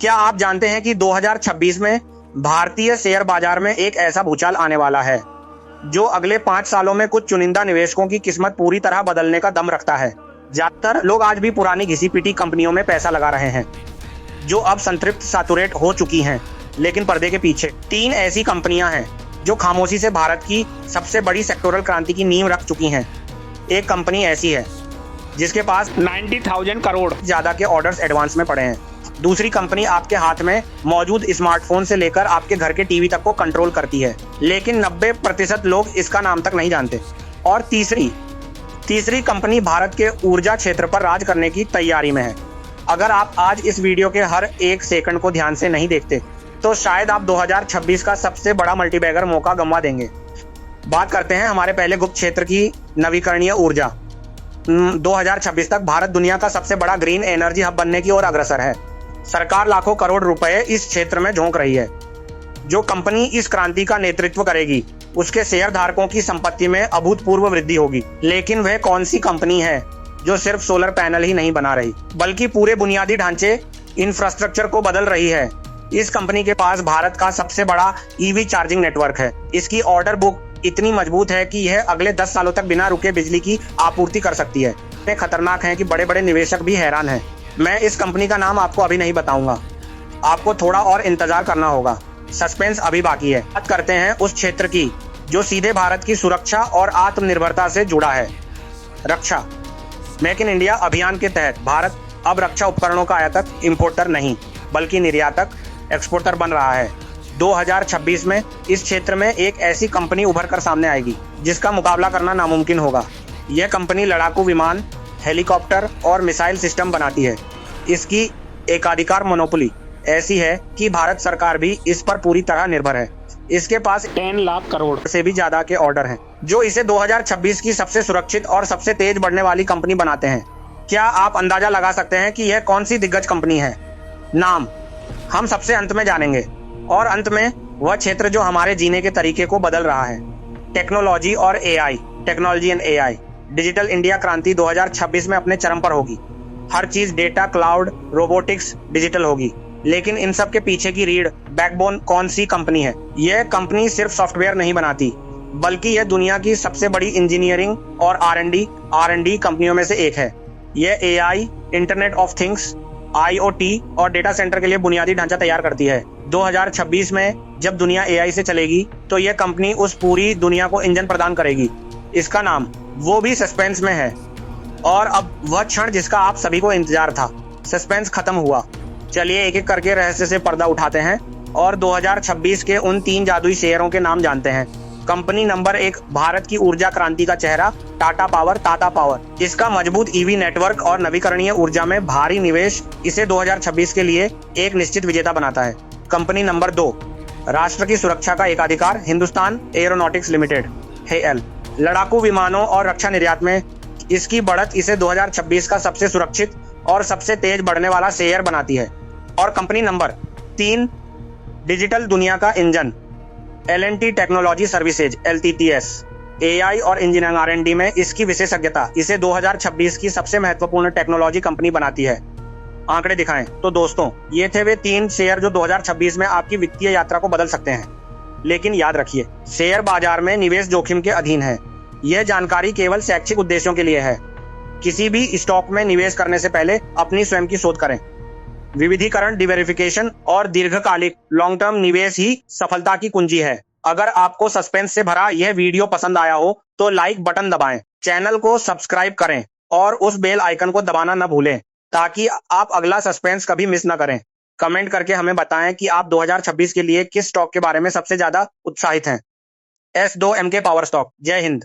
क्या आप जानते हैं कि 2026 में भारतीय शेयर बाजार में एक ऐसा भूचाल आने वाला है जो अगले 5 सालों में कुछ चुनिंदा निवेशकों की किस्मत पूरी तरह बदलने का दम रखता है। ज्यादातर लोग आज भी पुरानी घिसी पिटी कंपनियों में पैसा लगा रहे हैं जो अब संतृप्त सैचुरेट हो चुकी हैं, लेकिन पर्दे के पीछे 3 ऐसी कंपनियां हैं जो खामोशी से भारत की सबसे बड़ी सेक्टोरल क्रांति की नींव रख चुकी हैं। एक कंपनी ऐसी है जिसके पास 90,000 करोड़ ज्यादा के ऑर्डर्स एडवांस में पड़े हैं। दूसरी कंपनी आपके हाथ में मौजूद स्मार्टफोन से लेकर आपके घर के टीवी तक को कंट्रोल करती है, लेकिन 90% लोग इसका नाम तक नहीं जानते। और तीसरी कंपनी भारत के ऊर्जा क्षेत्र पर राज करने की तैयारी में है। अगर आप आज इस वीडियो के हर एक सेकंड को ध्यान से नहीं देखते तो शायद आप 2026 का सबसे बड़ा मल्टीबैगर मौका गंवा देंगे। बात करते हैं हमारे पहले गुप्त क्षेत्र की, नवीकरणीय ऊर्जा। 2026 तक भारत दुनिया का सबसे बड़ा ग्रीन एनर्जी हब बनने की ओर अग्रसर है। सरकार लाखों करोड़ रुपए इस क्षेत्र में झोंक रही है। जो कंपनी इस क्रांति का नेतृत्व करेगी उसके शेयर धारकों की संपत्ति में अभूतपूर्व वृद्धि होगी। लेकिन वह कौन सी कंपनी है जो सिर्फ सोलर पैनल ही नहीं बना रही बल्कि पूरे बुनियादी ढांचे इंफ्रास्ट्रक्चर को बदल रही है? इस कंपनी के पास भारत का सबसे बड़ा ईवी चार्जिंग नेटवर्क है। इसकी ऑर्डर बुक इतनी मजबूत है कि यह अगले 10 सालों तक बिना रुके बिजली की आपूर्ति कर सकती है। इतने खतरनाक है कि बड़े बड़े निवेशक भी हैरान हैं। मैं इस कंपनी का नाम आपको अभी नहीं बताऊंगा, आपको थोड़ा और इंतजार करना होगा। सस्पेंस अभी बाकी है। बात करते हैं उस क्षेत्र की जो सीधे भारत की सुरक्षा और आत्मनिर्भरता से जुड़ा है, रक्षा। मेक इन इंडिया अभियान के तहत भारत अब रक्षा उपकरणों का आयातक, इंपोर्टर नहीं बल्कि निर्यातक, एक्सपोर्टर बन रहा है। 2026 में इस क्षेत्र में एक ऐसी कंपनी उभर कर सामने आएगी जिसका मुकाबला करना नामुमकिन होगा। यह कंपनी लड़ाकू विमान, हेलीकॉप्टर और मिसाइल सिस्टम बनाती है। इसकी एकाधिकार मोनोपोली ऐसी है कि भारत सरकार भी इस पर पूरी तरह निर्भर है। इसके पास 10 लाख करोड़ से भी ज्यादा के ऑर्डर हैं, जो इसे 2026 की सबसे सुरक्षित और सबसे तेज बढ़ने वाली कंपनी बनाते हैं। क्या आप अंदाजा लगा सकते हैं कि यह कौन सी दिग्गज कंपनी है? नाम हम सबसे अंत में जानेंगे। और अंत में वह क्षेत्र जो हमारे जीने के तरीके को बदल रहा है, टेक्नोलॉजी और AI. Technology and AI. Digital India क्रांति 2026 में अपने चरम पर होगी। हर चीज डेटा, क्लाउड, रोबोटिक्स, डिजिटल होगी। लेकिन इन सब के पीछे की रीढ़, बैकबोन कौन सी कंपनी है? यह कंपनी सिर्फ सॉफ्टवेयर नहीं बनाती बल्कि यह दुनिया की सबसे बड़ी इंजीनियरिंग और आर&डी कंपनियों में से एक है। यह AI, internet of things, IoT और डेटा सेंटर के लिए बुनियादी ढांचा तैयार करती है। 2026 में जब दुनिया एआई से चलेगी तो यह कंपनी उस पूरी दुनिया को इंजन प्रदान करेगी। इसका नाम वो भी सस्पेंस में है। और अब वह क्षण जिसका आप सभी को इंतजार था, सस्पेंस खत्म हुआ। चलिए एक एक करके रहस्य से पर्दा उठाते हैं और 2026 के उन 3 जादुई शेयरों के नाम जानते हैं। कंपनी नंबर 1, भारत की ऊर्जा क्रांति का चेहरा, टाटा पावर। इसका मजबूत ईवी नेटवर्क और नवीकरणीय ऊर्जा में भारी निवेश इसे 2026 के लिए एक निश्चित विजेता बनाता है। कंपनी नंबर 2, राष्ट्र की सुरक्षा का एकाधिकार, हिंदुस्तान एरोनॉटिक्स लिमिटेड, HAL। लड़ाकू विमानों और रक्षा निर्यात में इसकी बढ़त इसे 2026 का सबसे सुरक्षित और सबसे तेज बढ़ने वाला शेयर बनाती है। और कंपनी नंबर 3, डिजिटल दुनिया का engine, L&T technology services, LTTS। AI और इंजीनियरिंग R&D में इसकी विशेषज्ञता इसे 2026 की सबसे महत्वपूर्ण टेक्नोलॉजी कंपनी बनाती है। आंकड़े दिखाएं तो दोस्तों, ये थे वे 3 शेयर जो 2026 में आपकी वित्तीय यात्रा को बदल सकते हैं। लेकिन याद रखिए, शेयर बाजार में निवेश जोखिम के अधीन है। यह जानकारी केवल शैक्षिक उद्देश्यों के लिए है। किसी भी स्टॉक में निवेश करने से पहले अपनी स्वयं की शोध करें। विविधीकरण, डिवेरिफिकेशन और दीर्घकालिक लॉन्ग टर्म निवेश ही सफलता की कुंजी है। अगर आपको सस्पेंस से भरा यह वीडियो पसंद आया हो तो लाइक बटन दबाएं, चैनल को सब्सक्राइब करें और उस बेल आइकन को दबाना न भूलें ताकि आप अगला सस्पेंस कभी मिस न करें। कमेंट करके हमें बताएं कि आप 2026 के लिए किस स्टॉक के बारे में सबसे ज्यादा उत्साहित हैं। S2MK power stock. जय हिंद।